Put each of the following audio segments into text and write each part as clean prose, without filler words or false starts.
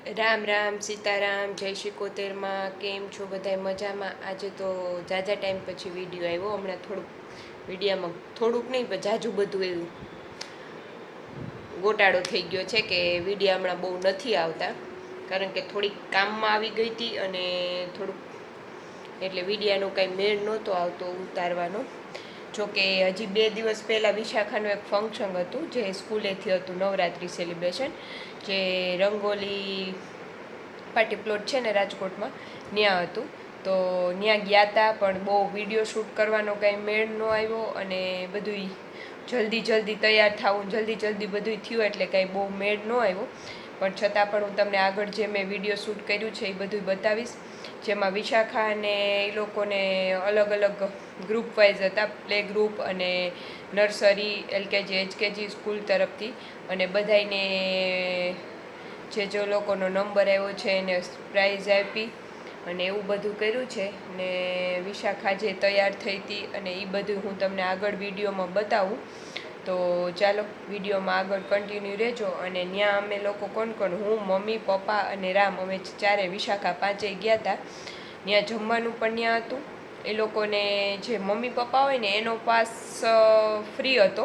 રામ રામ સીતારામ જય શિકોતેરમાં કેમ છો બધાય મજામાં? આજે તો ઝાઝા ટાઈમ પછી વિડીયો આવ્યો. હમણાં વિડીયામાં થોડુંક નહીં પણ ઝાઝું બધું એવું ગોટાળો થઈ ગયો છે કે વિડીયા હમણાં બહુ નથી આવતા, કારણ કે થોડીક કામમાં આવી ગઈ હતી અને થોડુંક એટલે વિડીયાનો કાંઈ મેળ નહોતો આવતો ઉતારવાનો. જોકે હજી 2 દિવસ પહેલાં વિશાખાનું એક ફંક્શન હતું જે સ્કૂલેથી હતું, નવરાત્રિ સેલિબ્રેશન, જે રંગોલી પાર્ટી પ્લોટ છે ને રાજકોટમાં, ત્યાં હતું. તો ત્યાં ગયા હતા, પણ બહુ વિડીયો શૂટ કરવાનો કાંઈ મેળ ન આવ્યો અને બધુંય જલ્દી તૈયાર થવું, જલ્દી બધું થયું એટલે કાંઈ બહુ મેળ ન આવ્યો. પણ છતાં પણ હું તમને આગળ જે મેં વિડીયો શૂટ કર્યું છે એ બધું બતાવીશ, જેમાં વિશાખા અને એ લોકોને અલગ અલગ ગ્રુપ વાઇઝ હતા, પ્લે ગ્રુપ અને નર્સરી, એલકેજી એચકેજી સ્કૂલ તરફથી, અને બધાને જે લોકોનો નંબર આવ્યો છે એને પ્રાઇઝ આપી અને એવું બધું કર્યું છે. ને વિશાખા જે તૈયાર થઈ હતી અને એ બધું હું તમને આગળ વિડીયોમાં બતાવું. તો ચાલો વિડીયોમાં આગળ કન્ટિન્યુ રહેજો. અને ત્યાં અમે લોકો કોણ, હું, મમ્મી, પપ્પા અને રામ, અમે ચારે, વિશાખા પાંચેય ગયા હતા. ત્યાં જમવાનું પણ ત્યાં હતું. એ લોકોને જે મમ્મી પપ્પા હોય ને એનો પાસ ફ્રી હતો,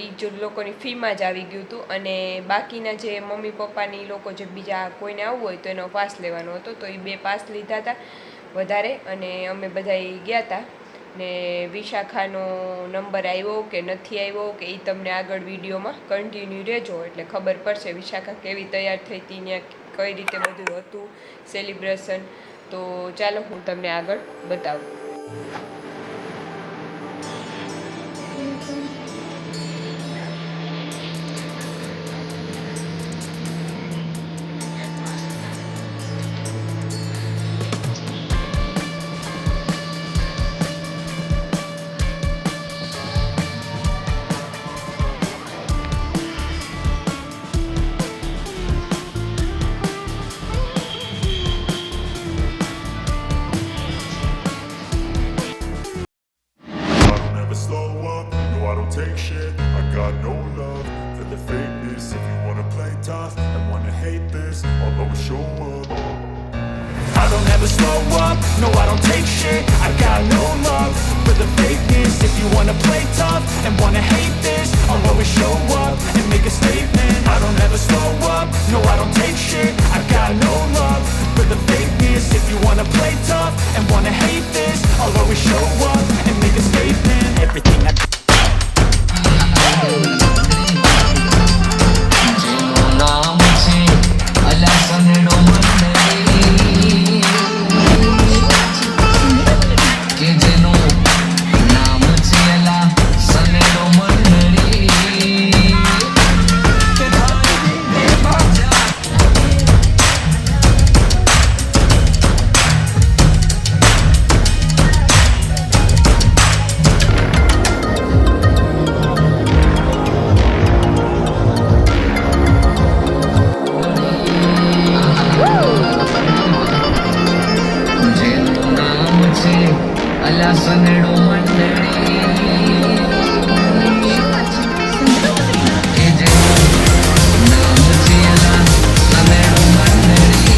એ જ લોકોની ફીમાં જ આવી ગયું હતું. અને બાકીના જે મમ્મી પપ્પાની લોકો જે બીજા કોઈને આવવું હોય તો એનો પાસ લેવાનો હતો, તો એ 2 પાસ લીધા હતા વધારે. અને અમે બધાએ ગયા હતા. ને વિશાખાનો નંબર આવ્યો કે નથી આવ્યો કે એ તમને આગળ વિડીયોમાં કન્ટિન્યુ રહેજો એટલે ખબર પડશે વિશાખા કેવી તૈયાર થઈ હતી, ત્યાં કઈ રીતે બધું હતું સેલિબ્રેશન. તો ચાલો હું તમને આગળ બતાવું. Slow up, no I don't take shit. I got no love for the fakeness. If you wanna play tough and wanna hate this, I'll always show up. I don't ever slow up, no I don't take shit. I got no love for the fakeness. If you wanna play tough and wanna hate this, I'll always show up and make a statement. I don't ever slow up, no I don't take shit. I got no love for the fakeness. If you wanna play tough and wanna hate this, I'll always show up and make a statement. Everything I નામ છે અલા સનેડો મંડળી કે જેનું નામ છે અલા સનેડો મંડળી. જેનું નામ છે અલા સનેડો મંડળી કે જેનું નામ છે અલા સનેડો મંડળી.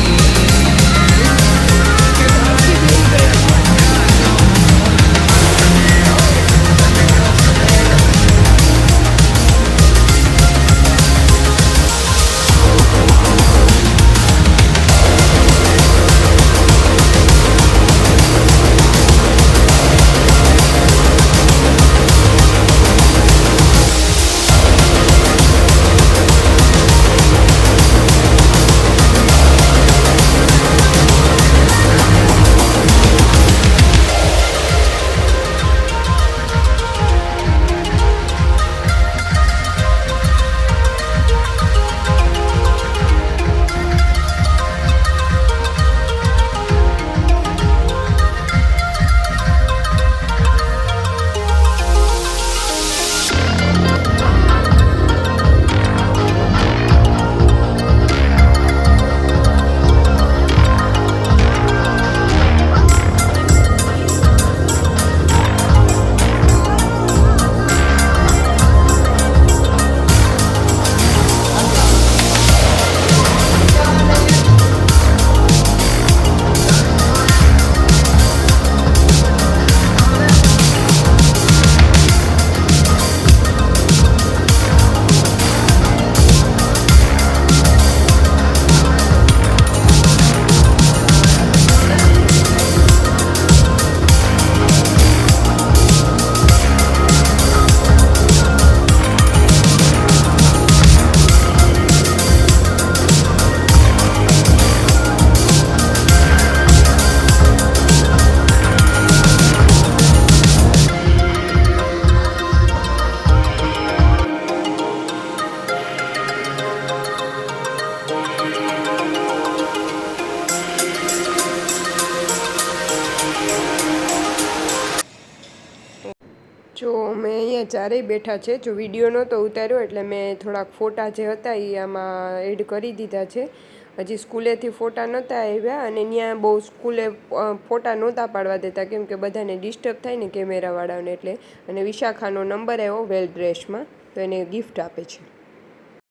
ચારેય બેઠા છે. જો વિડીયો નહોતો ઉતાર્યો એટલે મેં થોડાક ફોટા જે હતા એ આમાં એડ કરી દીધા છે. હજી સ્કૂલેથી ફોટા નહોતા આવ્યા અને ત્યાં બહુ સ્કૂલે ફોટા નહોતા પાડવા દેતા કેમ કે બધાને ડિસ્ટર્બ થાય ને કેમેરાવાળાને એટલે. અને વિશાખાનો નંબર આવ્યો વેલ ડ્રેસમાં તો એને ગિફ્ટ આપે છે.